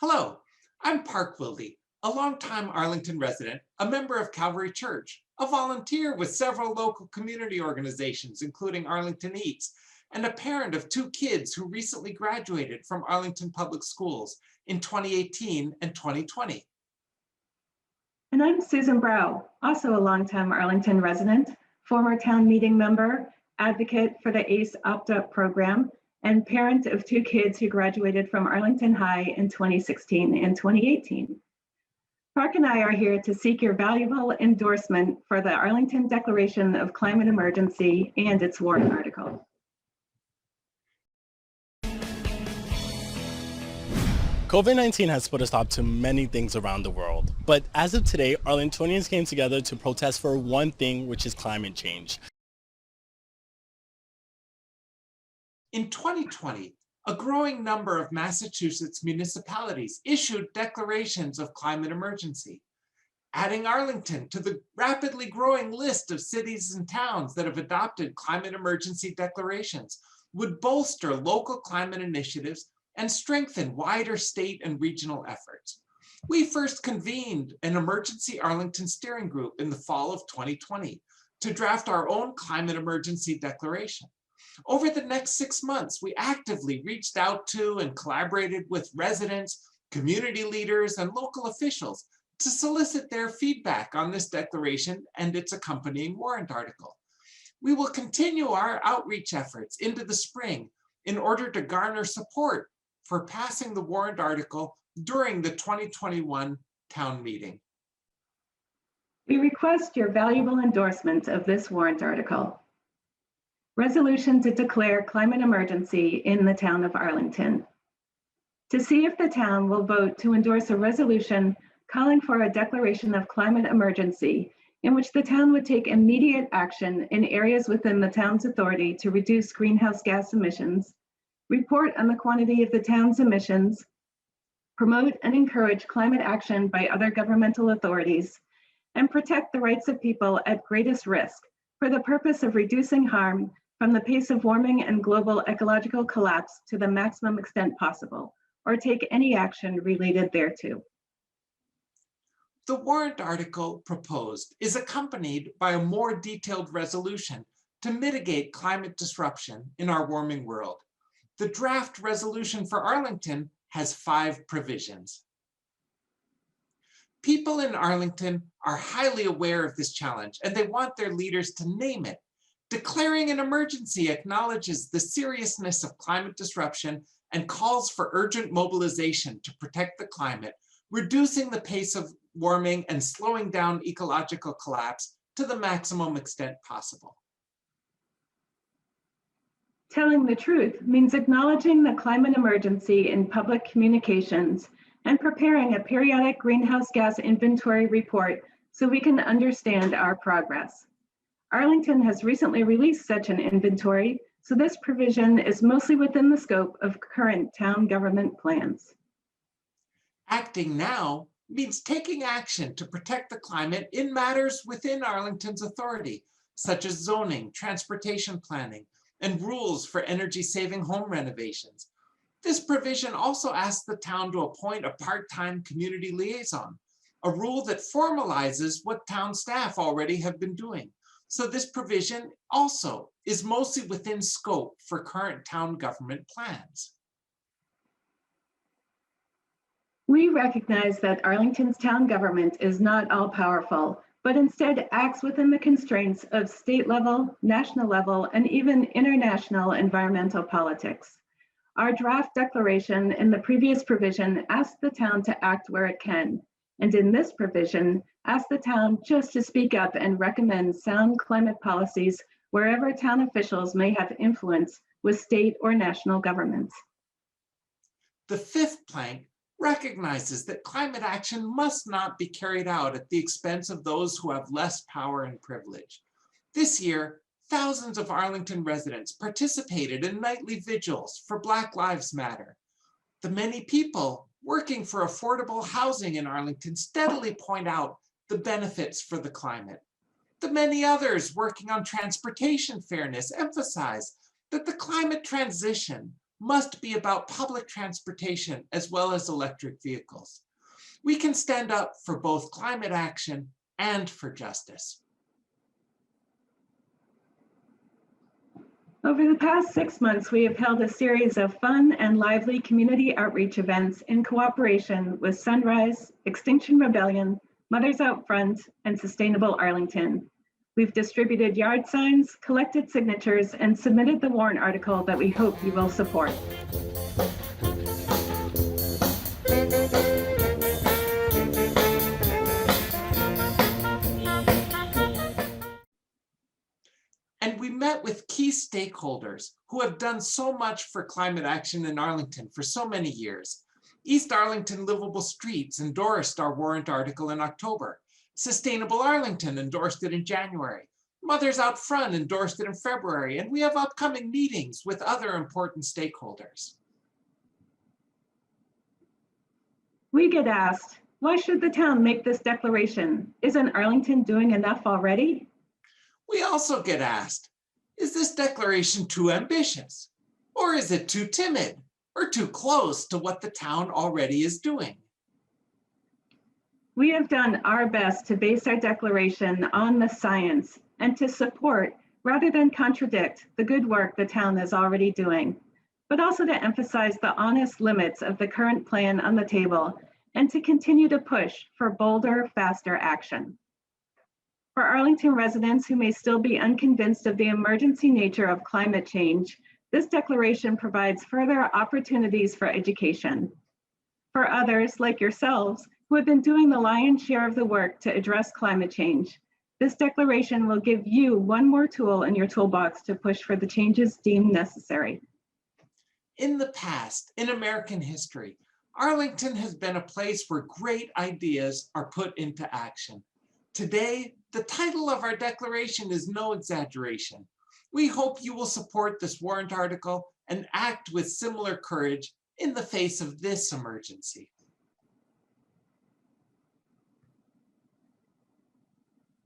Hello, I'm Park Wilde, a longtime Arlington resident, a member of Calvary Church, a volunteer with several local community organizations, including Arlington Eats, and a parent of two kids who recently graduated from Arlington Public Schools in 2018 and 2020. And I'm Susan Brow, also a longtime Arlington resident, former town meeting member, advocate for the ACE opt-out program, and parent of two kids who graduated from Arlington High in 2016 and 2018. Park and I are here to seek your valuable endorsement for the Arlington Declaration of Climate Emergency and its warrant article. COVID-19 has put a stop to many things around the world, but as of today, Arlingtonians came together to protest for one thing, which is climate change. In 2020, a growing number of Massachusetts municipalities issued declarations of climate emergency. Adding Arlington to the rapidly growing list of cities and towns that have adopted climate emergency declarations would bolster local climate initiatives and strengthen wider state and regional efforts. We first convened an emergency Arlington steering group in the fall of 2020 to draft our own climate emergency declaration. Over the next 6 months, we actively reached out to and collaborated with residents, community leaders, and local officials to solicit their feedback on this declaration and its accompanying warrant article. We will continue our outreach efforts into the spring in order to garner support for passing the warrant article during the 2021 town meeting. We request your valuable endorsement of this warrant article. Resolution to declare climate emergency in the town of Arlington. To see if the town will vote to endorse a resolution calling for a declaration of climate emergency in which the town would take immediate action in areas within the town's authority to reduce greenhouse gas emissions, report on the quantity of the town's emissions, promote and encourage climate action by other governmental authorities, and protect the rights of people at greatest risk for the purpose of reducing harm from the pace of warming and global ecological collapse to the maximum extent possible, or take any action related thereto. The warrant article proposed is accompanied by a more detailed resolution to mitigate climate disruption in our warming world. The draft resolution for Arlington has 5 provisions. People in Arlington are highly aware of this challenge and they want their leaders to name it. Declaring an emergency acknowledges the seriousness of climate disruption and calls for urgent mobilization to protect the climate, reducing the pace of warming and slowing down ecological collapse to the maximum extent possible. Telling the truth means acknowledging the climate emergency in public communications and preparing a periodic greenhouse gas inventory report so we can understand our progress. Arlington has recently released such an inventory, so this provision is mostly within the scope of current town government plans. Acting now means taking action to protect the climate in matters within Arlington's authority, such as zoning, transportation planning, and rules for energy-saving home renovations. This provision also asks the town to appoint a part-time community liaison, a rule that formalizes what town staff already have been doing. So this provision also is mostly within scope for current town government plans. We recognize that Arlington's town government is not all-powerful, but instead acts within the constraints of state level, national level, and even international environmental politics. Our draft declaration in the previous provision asked the town to act where it can, and in this provision, asked the town just to speak up and recommend sound climate policies wherever town officials may have influence with state or national governments. The 5th plank recognizes that climate action must not be carried out at the expense of those who have less power and privilege. This year, thousands of Arlington residents participated in nightly vigils for Black Lives Matter. The many people working for affordable housing in Arlington steadily point out the benefits for the climate. The many others working on transportation fairness emphasize that the climate transition must be about public transportation as well as electric vehicles. We can stand up for both climate action and for justice. Over the past 6 months, we have held a series of fun and lively community outreach events in cooperation with Sunrise, Extinction Rebellion, Mothers Out Front, and Sustainable Arlington. We've distributed yard signs, collected signatures, and submitted the warrant article that we hope you will support. And we met with key stakeholders who have done so much for climate action in Arlington for so many years. East Arlington Livable Streets endorsed our warrant article in October. Sustainable Arlington endorsed it in January. Mothers Out Front endorsed it in February, and we have upcoming meetings with other important stakeholders. We get asked, why should the town make this declaration? Isn't Arlington doing enough already? We also get asked, is this declaration too ambitious? Or is it too timid? Or too close to what the town already is doing? We have done our best to base our declaration on the science and to support, rather than contradict, the good work the town is already doing, but also to emphasize the honest limits of the current plan on the table and to continue to push for bolder, faster action. For Arlington residents who may still be unconvinced of the emergency nature of climate change, this declaration provides further opportunities for education. For others, like yourselves, who have been doing the lion's share of the work to address climate change, this declaration will give you one more tool in your toolbox to push for the changes deemed necessary. In the past, in American history, Arlington has been a place where great ideas are put into action. Today, the title of our declaration is no exaggeration. We hope you will support this warrant article and act with similar courage in the face of this emergency.